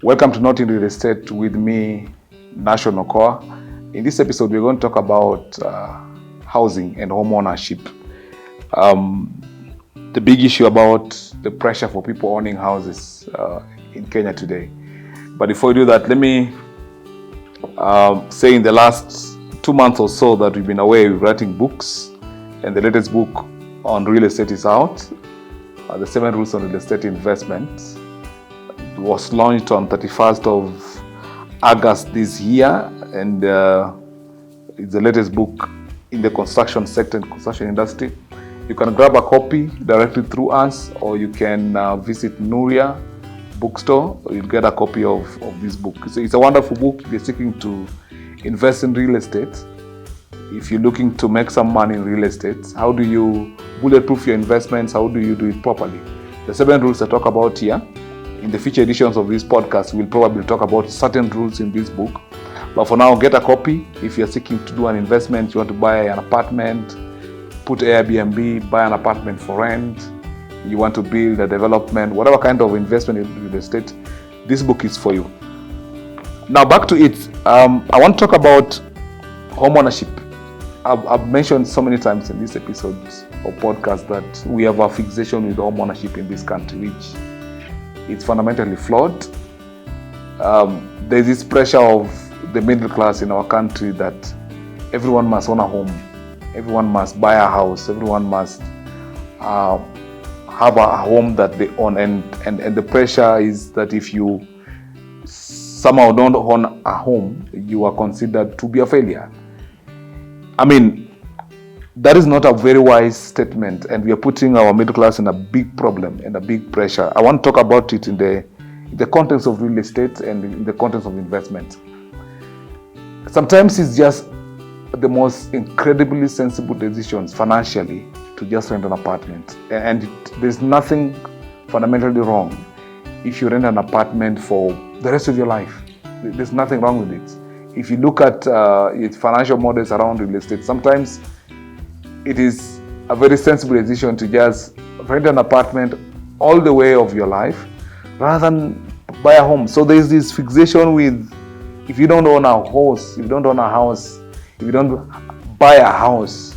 Welcome to Not in Real Estate with me, Nashon Okoa. In this episode, we're going to talk about housing and home ownership. The big issue about the pressure for people owning houses in Kenya today. But before we do that, let me say in the last 2 months or so that we've been away writing books, and the latest book on real estate is out. The 7 Rules on Real Estate Investment. It was launched on 31st of August this year, and it's the latest book in the construction sector and construction industry. You can grab a copy directly through us, or you can visit Nuria bookstore. You'll get a copy of this book. It's a wonderful book if you're seeking to invest in real estate. If you're looking to make some money in real estate, how do you bulletproof your investments? How do you do it properly? The 7 rules I talk about here. In the future editions of this podcast, we'll probably talk about certain rules in this book. But for now, get a copy. If you're seeking to do an investment, you want to buy an apartment, put Airbnb, buy an apartment for rent, you want to build a development, whatever kind of investment in real estate, this book is for you. Now back to it. I want to talk about home ownership. I've mentioned so many times in this episode or podcast that we have a fixation with home ownership in this country, which is fundamentally flawed. There's this pressure of the middle class in our country that everyone must own a home, everyone must buy a house, everyone must have a home that they own, and the pressure is that if you somehow don't own a home, you are considered to be a failure. I mean, that is not a very wise statement, and we are putting our middle class in a big problem and a big pressure. I want to talk about it in the context of real estate and in the context of investment. Sometimes it's just the most incredibly sensible decisions financially to just rent an apartment, and there's nothing fundamentally wrong if you rent an apartment for the rest of your life. There's nothing wrong with it. If you look at financial models around real estate, sometimes it is a very sensible decision to just rent an apartment all the way of your life rather than buy a home. So there's this fixation with, if you don't own a house, if you don't own a house, if you don't buy a house,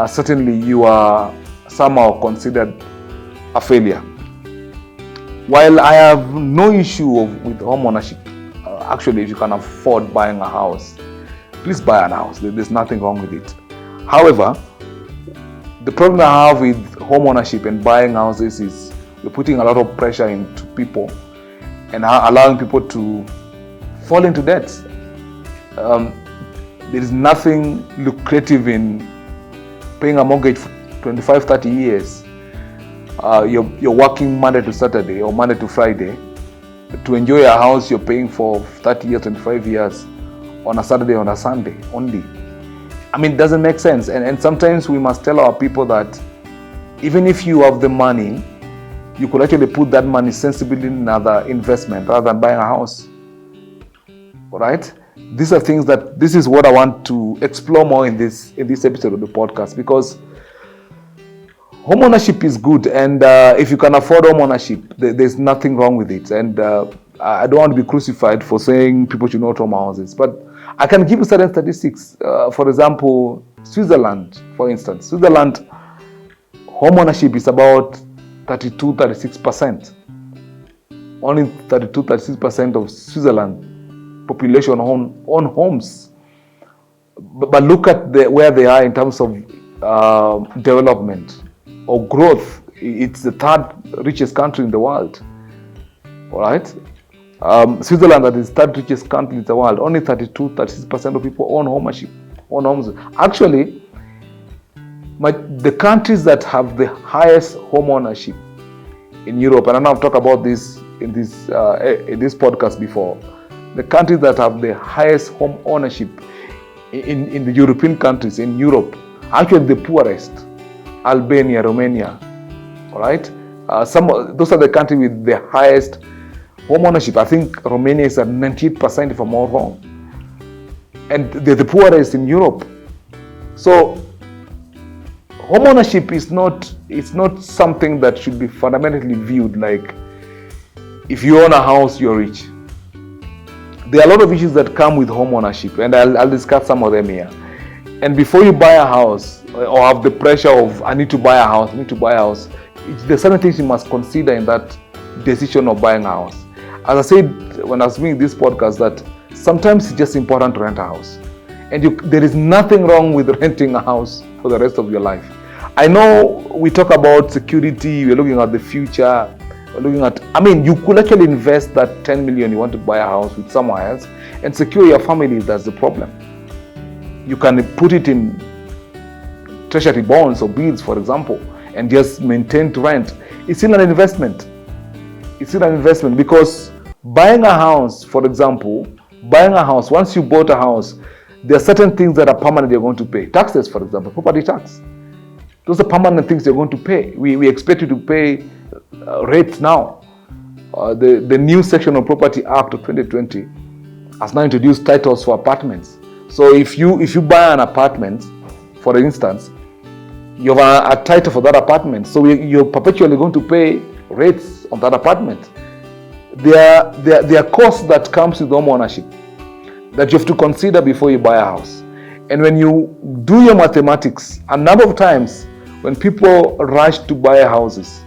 certainly you are somehow considered a failure. While I have no issue with home ownership, actually, if you can afford buying a house, please buy an house. There's nothing wrong with it. However, the problem I have with home ownership and buying houses is we're putting a lot of pressure into people and allowing people to fall into debt. There is nothing lucrative in paying a mortgage for 25, 30 years. You're working Monday to Saturday or Monday to Friday to enjoy a house you're paying for 30 years, 25 years on a Saturday, on a Sunday only. I mean, it doesn't make sense. And sometimes we must tell our people that even if you have the money, you could actually put that money sensibly in another investment rather than buying a house. All right? These are things this is what I want to explore more in this episode of the podcast, because home ownership is good, and if you can afford home ownership, there's nothing wrong with it. And I don't want to be crucified for saying people should not own houses, but I can give you certain statistics. For example, Switzerland, for instance. Switzerland, home ownership is about 32-36%. Only 32-36% of Switzerland population own homes. But look at where they are in terms of development or growth. It's the 3rd richest country in the world. All right? Switzerland, that is the 3rd richest country in the world, only 32-36% of people own homes. Actually, the countries that have the highest home ownership in Europe, and I know I've talked about this in this podcast before, the countries that have the highest home ownership in the European countries, in Europe, actually the poorest, Albania, Romania, all right? Those are the countries with the highest home ownership. I think Romania is at 98%, if I'm not wrong. And they're the poorest in Europe. So home ownership is not something that should be fundamentally viewed like, if you own a house, you're rich. there are a lot of issues that come with home ownership, and I'll discuss some of them here. And before you buy a house or have the pressure of I need to buy a house, there's certain things you must consider in that decision of buying a house. As I said when I was making this podcast, that sometimes it's just important to rent a house, and there is nothing wrong with renting a house for the rest of your life. I know we talk about security, we're looking at the future, you could actually invest that 10 million you want to buy a house with someone else and secure your family if that's the problem. You can put it in treasury bonds or bills, for example, and just maintain to rent. It's still an investment. Because buying a house, for example, once you bought a house, there are certain things that are permanent you're going to pay. Taxes, for example, property tax. Those are permanent things you're going to pay. We expect you to pay rates now. The new section of Property Act of 2020 has now introduced titles for apartments. So if you buy an apartment, for instance, you have a title for that apartment. So you're perpetually going to pay rates on that apartment. There are costs that comes with home ownership that you have to consider before you buy a house. And when you do your mathematics, a number of times when people rush to buy houses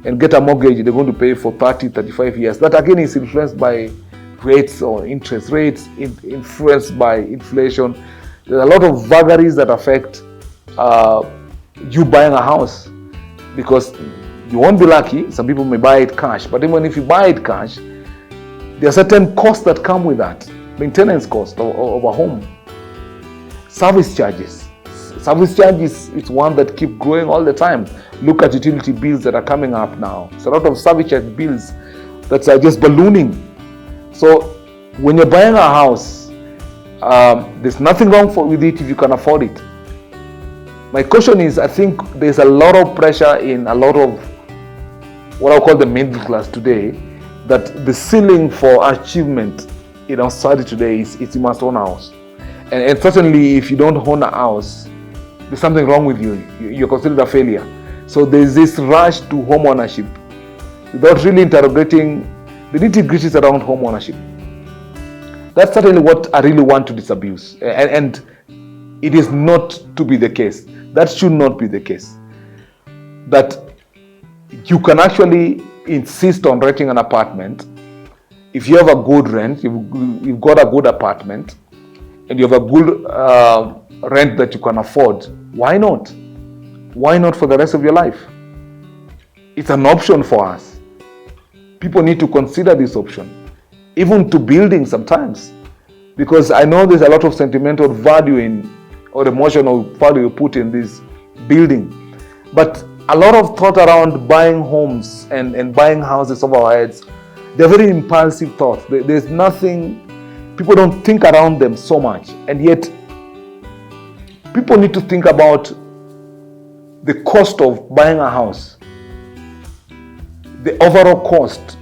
and get a mortgage, they're going to pay for 30, 35 years. That again is influenced by rates or interest rates, influenced by inflation. There's a lot of vagaries that affect you buying a house, because you won't be lucky. Some people may buy it cash, but even if you buy it cash, there are certain costs that come with that. Maintenance cost of a home. Service charges. Service charges is one that keep growing all the time. Look at utility bills that are coming up now. It's a lot of service charge bills that are just ballooning. So when you're buying a house, there's nothing wrong with it if you can afford it. My question is, I think there's a lot of pressure in a lot of what I call the middle class today, that the ceiling for achievement in our society today is you must own a house. And certainly if you don't own a house, there's something wrong with you. You're considered a failure. So there's this rush to home ownership without really interrogating the nitty-gritties around home ownership. That's certainly what I really want to disabuse. And it is not to be the case. That should not be the case. That you can actually insist on renting an apartment. If you have a good rent, you've got a good apartment, and you have a good rent that you can afford, why not? Why not for the rest of your life? It's an option for us. People need to consider this option, even to building sometimes, because I know there's a lot of sentimental value or emotional value you put in this building, but a lot of thought around buying homes and buying houses over our heads. They're very impulsive thoughts. There's nothing, people don't think around them so much, and yet people need to think about the cost of buying a house, the overall cost,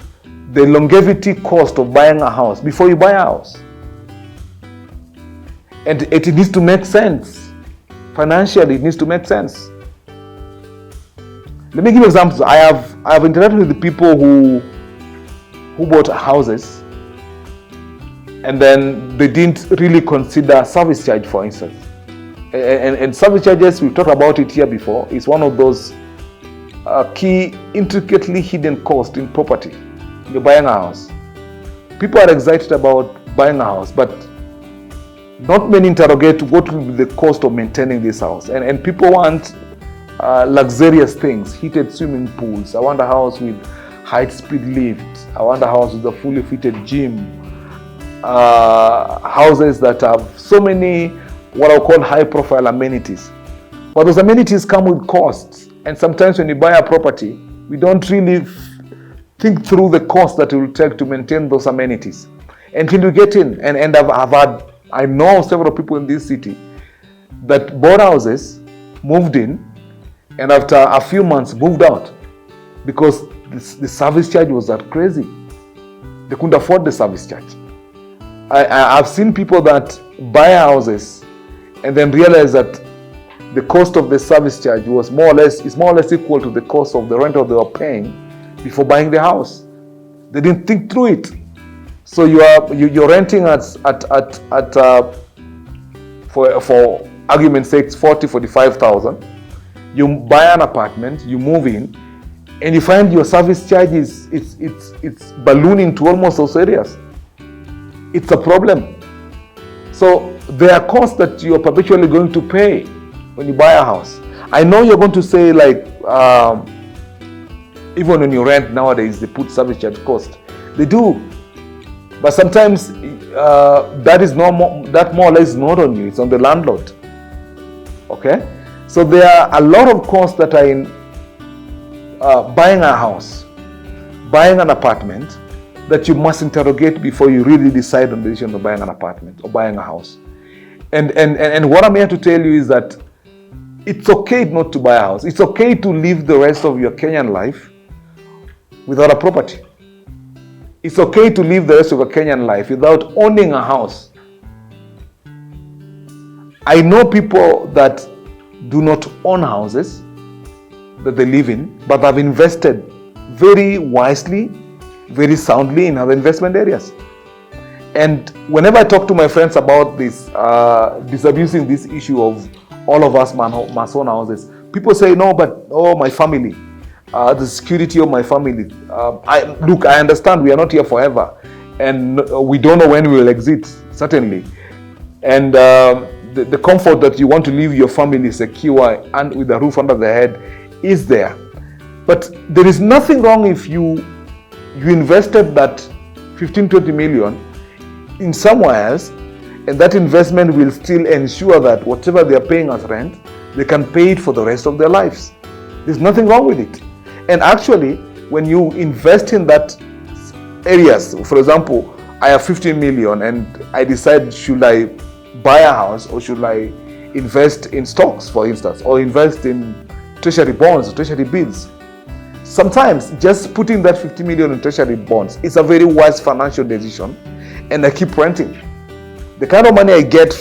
the longevity cost of buying a house before you buy a house. And it needs to make sense. Financially, it needs to make sense. Let me give examples. I have interacted with the people who bought houses and then they didn't really consider service charge, for instance. And service charges, we've talked about it here before, is one of those key, intricately hidden costs in property. You're buying a house. People are excited about buying a house, but not many interrogate what will be the cost of maintaining this house. And people want luxurious things, heated swimming pools. I want a house with high-speed lifts. I want a house with a fully fitted gym. Houses that have so many what I call high-profile amenities. But those amenities come with costs. And sometimes when you buy a property, we don't really think through the cost that it will take to maintain those amenities until you get in. And I know several people in this city that bought houses, moved in, and after a few months moved out because the service charge was that crazy. They couldn't afford the service charge. I've seen people that buy houses and then realize that the cost of the service charge is more or less equal to the cost of the rental they were paying before buying the house. They didn't think through it. So you're renting for argument's sake 45,000. You buy an apartment, you move in, and you find your service charge it's ballooning to almost those areas. It's a problem. So there are costs that you are perpetually going to pay when you buy a house. I know you're going to say, like, even when you rent nowadays, they put service charge cost. They do, but sometimes that more or less is not on you. It's on the landlord. Okay, so there are a lot of costs that are in buying a house, buying an apartment, that you must interrogate before you really decide on the decision of buying an apartment or buying a house. And what I'm here to tell you is that it's okay not to buy a house. It's okay to live the rest of your Kenyan life without a property. It's okay to live the rest of your Kenyan life without owning a house. I know people that do not own houses that they live in, but have invested very wisely, very soundly in other investment areas. And whenever I talk to my friends about this, disabusing this issue of all of us must own houses, people say, no, but my family, the security of my family. I understand we are not here forever, and we don't know when we will exit, certainly. And the comfort that you want to leave your family secure and with a roof under their head is there. But there is nothing wrong if you invested that 15-20 million in somewhere else, and that investment will still ensure that whatever they are paying as rent, they can pay it for the rest of their lives. There's nothing wrong with it. And actually, when you invest in that areas, for example, I have 15 million and I decide, should I buy a house or should I invest in stocks, for instance, or invest in treasury bonds, treasury bills? Sometimes just putting that 50 million in treasury bonds is a very wise financial decision, and I keep renting. The kind of money I get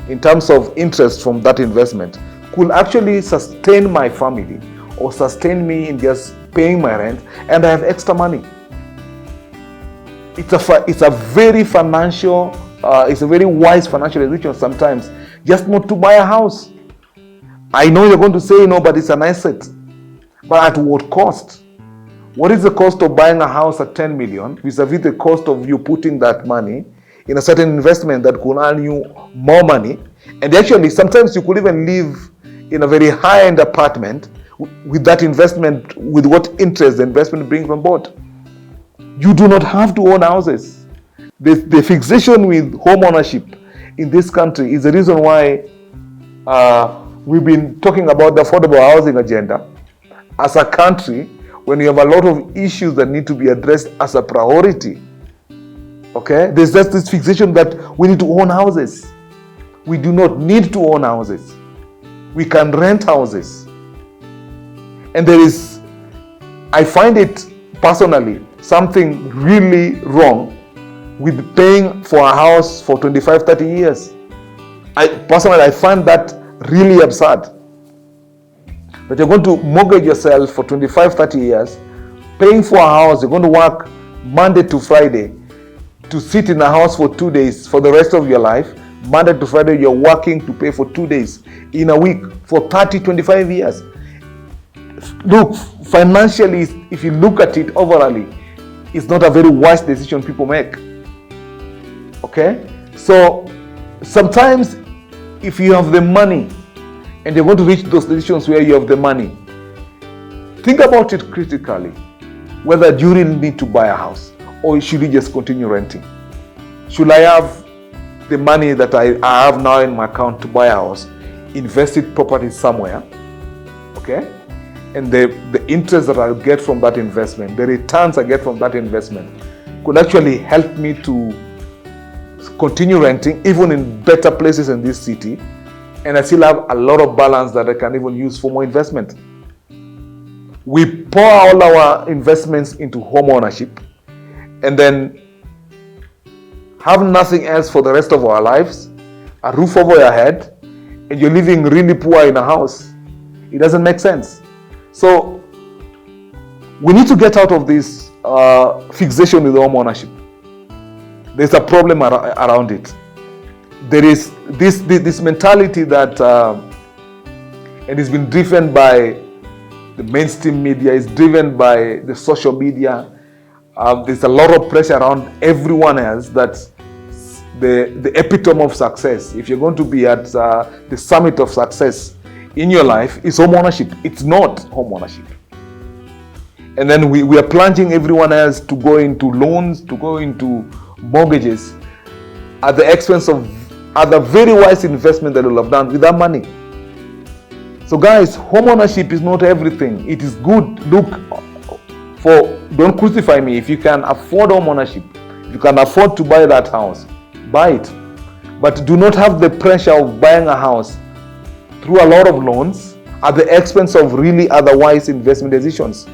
in terms of interest from that investment could actually sustain my family or sustain me in just paying my rent, and I have extra money. It's a very wise financial decision sometimes just not to buy a house. I know you're going to say, no, but it's an asset. But at what cost? What is the cost of buying a house at 10 million vis-a-vis the cost of you putting that money in a certain investment that could earn you more money? And actually, sometimes you could even live in a very high-end apartment with that investment, with what interest the investment brings on board. You do not have to own houses. The fixation with home ownership in this country is the reason why we've been talking about the affordable housing agenda as a country, when you have a lot of issues that need to be addressed as a priority. Okay? There's just this fixation that we need to own houses. We do not need to own houses. We can rent houses. And I find it personally something really wrong with paying for a house for 25, 30 years. I find that really absurd. That you're going to mortgage yourself for 25, 30 years, paying for a house, you're going to work Monday to Friday, to sit in a house for 2 days for the rest of your life. Monday to Friday, you're working to pay for 2 days in a week for 30, 25 years. Look, financially, if you look at it overall, it's not a very wise decision people make. Okay? So, sometimes if you have the money and you're going to reach those decisions where you have the money, think about it critically, whether you really need to buy a house or should you just continue renting. Should I have the money that I have now in my account to buy a house, invest it properly somewhere, okay? And the interest that I'll get from that investment, the returns I get from that investment could actually help me to continue renting even in better places in this city, and I still have a lot of balance that I can even use for more investment. We pour all our investments into home ownership and then have nothing else for the rest of our lives, a roof over your head, and you're living really poor in a house. It doesn't make sense. So we need to get out of this fixation with home ownership. there's a problem around it. There is this mentality that, and it's been driven by the mainstream media, it's driven by the social media. There's a lot of pressure around everyone else that the epitome of success, if you're going to be at the summit of success in your life, is home ownership. It's not home ownership. And then we are plunging everyone else to go into loans, to go into mortgages at the expense of other very wise investment that we'll have done with that money. So guys, home ownership is not everything. It is good. Look, don't crucify me. If you can afford home ownership, if you can afford to buy that house, buy it. But do not have the pressure of buying a house through a lot of loans at the expense of really otherwise investment decisions.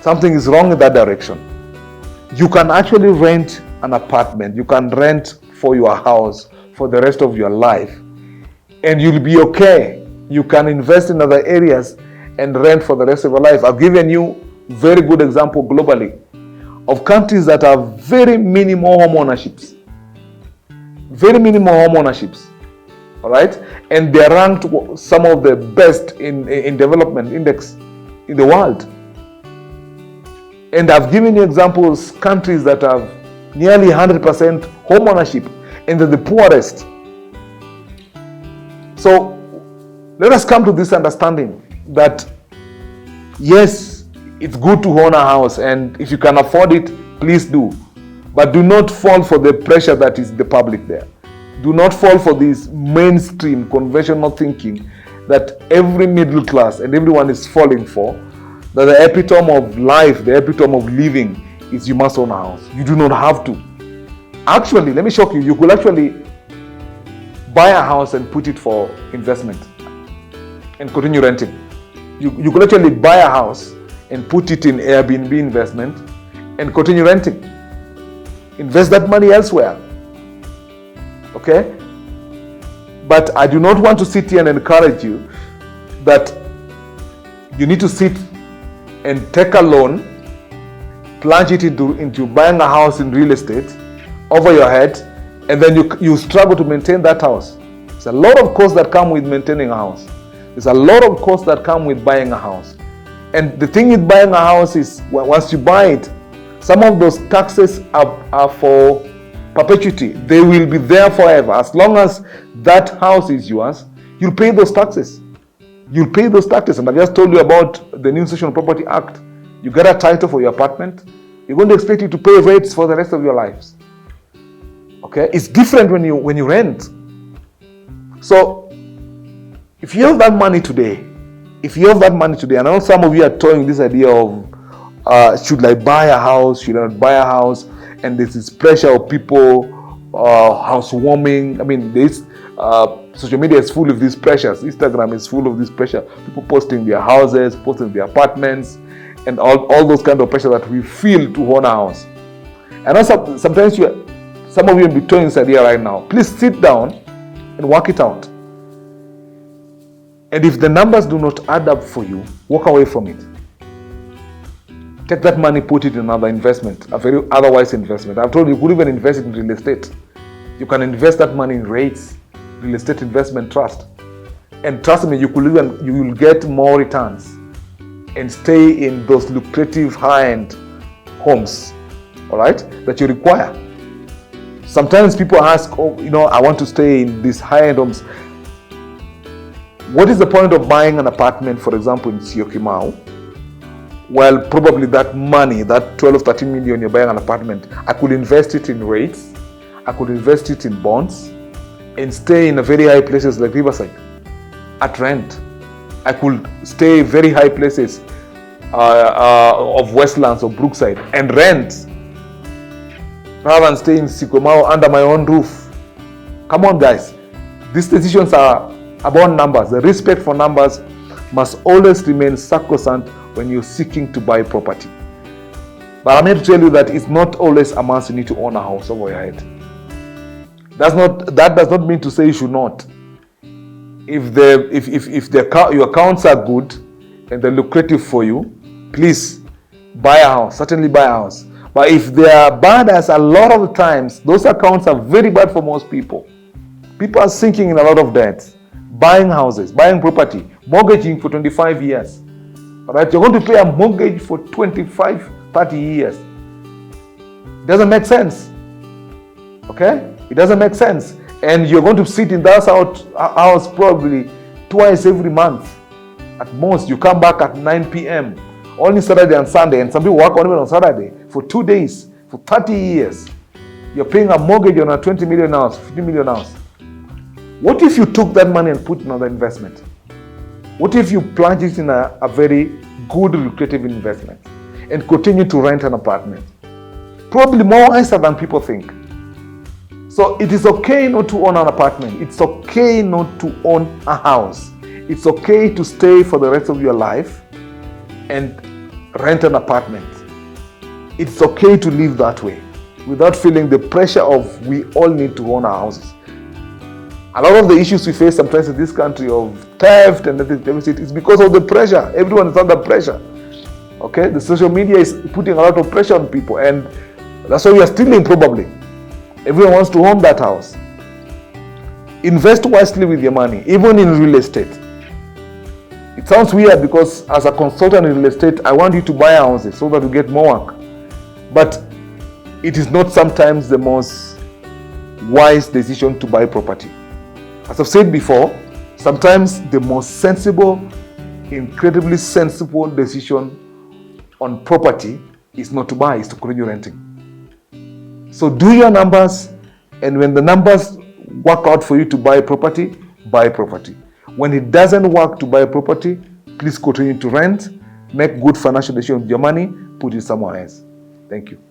Something is wrong in that direction. You can actually rent an apartment. You can rent for your house for the rest of your life, and you'll be okay. You can invest in other areas and rent for the rest of your life. I've given you very good example globally of countries that have very minimal home ownerships. Very minimal home ownerships. All right? And they're ranked some of the best in development index in the world. And I've given you examples, countries that have nearly 100% home ownership, and they're the poorest. So let us come to this understanding that yes, it's good to own a house, and if you can afford it, please do. But do not fall for the pressure that is the public there. Do not fall for this mainstream conventional thinking that every middle class and everyone is falling for, that the epitome of life, the epitome of living is you must own a house. You do not have to. Actually, let me shock you, you could actually buy a house and put it for investment and continue renting. You could actually buy a house and put it in Airbnb investment and continue renting. Invest that money elsewhere. Okay? But I do not want to sit here and encourage you that you need to sit and take a loan, plunge it into buying a house in real estate over your head, and then you struggle to maintain that house. There's a lot of costs that come with maintaining a house. There's a lot of costs that come with buying a house. And the thing with buying a house is, once you buy it, some of those taxes are for perpetuity. They will be there forever. As long as that house is yours, you'll pay those taxes. You'll pay those taxes. And I just told you about the new Social Property Act. You get a title for your apartment, you're going to expect you to pay rates for the rest of your lives. Okay? It's different when you rent. So, if you have that money today, and I know some of you are toying this idea of, should I buy a house, should I not buy a house, and there's this pressure of people, housewarming. I mean, this social media is full of these pressures. Instagram is full of this pressure. People posting their houses, posting their apartments, and all those kind of pressure that we feel to own a house. And also, sometimes some of you will be toying this idea right now. Please sit down and work it out. And if the numbers do not add up for you, walk away from it. Take that money, put it in another investment, a very otherwise investment. I've told you, you could even invest it in real estate. You can invest that money in REITs, real estate investment trust. And trust me, you will get more returns and stay in those lucrative high-end homes, all right, that you require. Sometimes people ask, I want to stay in these high-end homes. What is the point of buying an apartment, for example, in Syokimau? Well, probably that money, that 12 or 13 million you're buying an apartment, I could invest it in rates, I could invest it in bonds, and stay in very high places like Riverside at rent. I could stay very high places of Westlands or Brookside and rent, rather than stay in Syokimau under my own roof. Come on, guys. These decisions are about numbers. The respect for numbers must always remain sacrosanct when you're seeking to buy property. But I'm here to tell you that it's not always a must you need to own a house over your head. That does not mean to say you should not. If your accounts are good and they're lucrative for you, please buy a house. Certainly buy a house. But if they are bad, as a lot of the times, those accounts are very bad for most people. People are sinking in a lot of debt, buying houses, buying property, mortgaging for 25 years. All right, you're going to pay a mortgage for 25, 30 years. It doesn't make sense. Okay? It doesn't make sense. And you're going to sit in that house probably twice every month. At most, you come back at 9 p.m. only Saturday and Sunday, and some people work even on Saturday for 2 days, for 30 years. You're paying a mortgage on a 20 million house, 50 million house. What if you took that money and put it in another investment? What if you plunge it in a very good, lucrative investment and continue to rent an apartment? Probably more wiser than people think. So it is okay not to own an apartment. It's okay not to own a house. It's okay to stay for the rest of your life and rent an apartment. It's okay to live that way without feeling the pressure of we all need to own our houses. A lot of the issues we face sometimes in this country of theft and everything is because of the pressure. Everyone is under pressure. Okay, the social media is putting a lot of pressure on people, and that's why we are stealing probably. Everyone wants to own that house. Invest wisely with your money, even in real estate. It sounds weird because as a consultant in real estate, I want you to buy houses so that you get more work. But it is not sometimes the most wise decision to buy property. As I've said before, sometimes the most sensible, incredibly sensible decision on property is not to buy, is to continue renting. So do your numbers, and when the numbers work out for you to buy property, buy property. When it doesn't work to buy property, please continue to rent, make good financial decisions with your money, put it somewhere else. Thank you.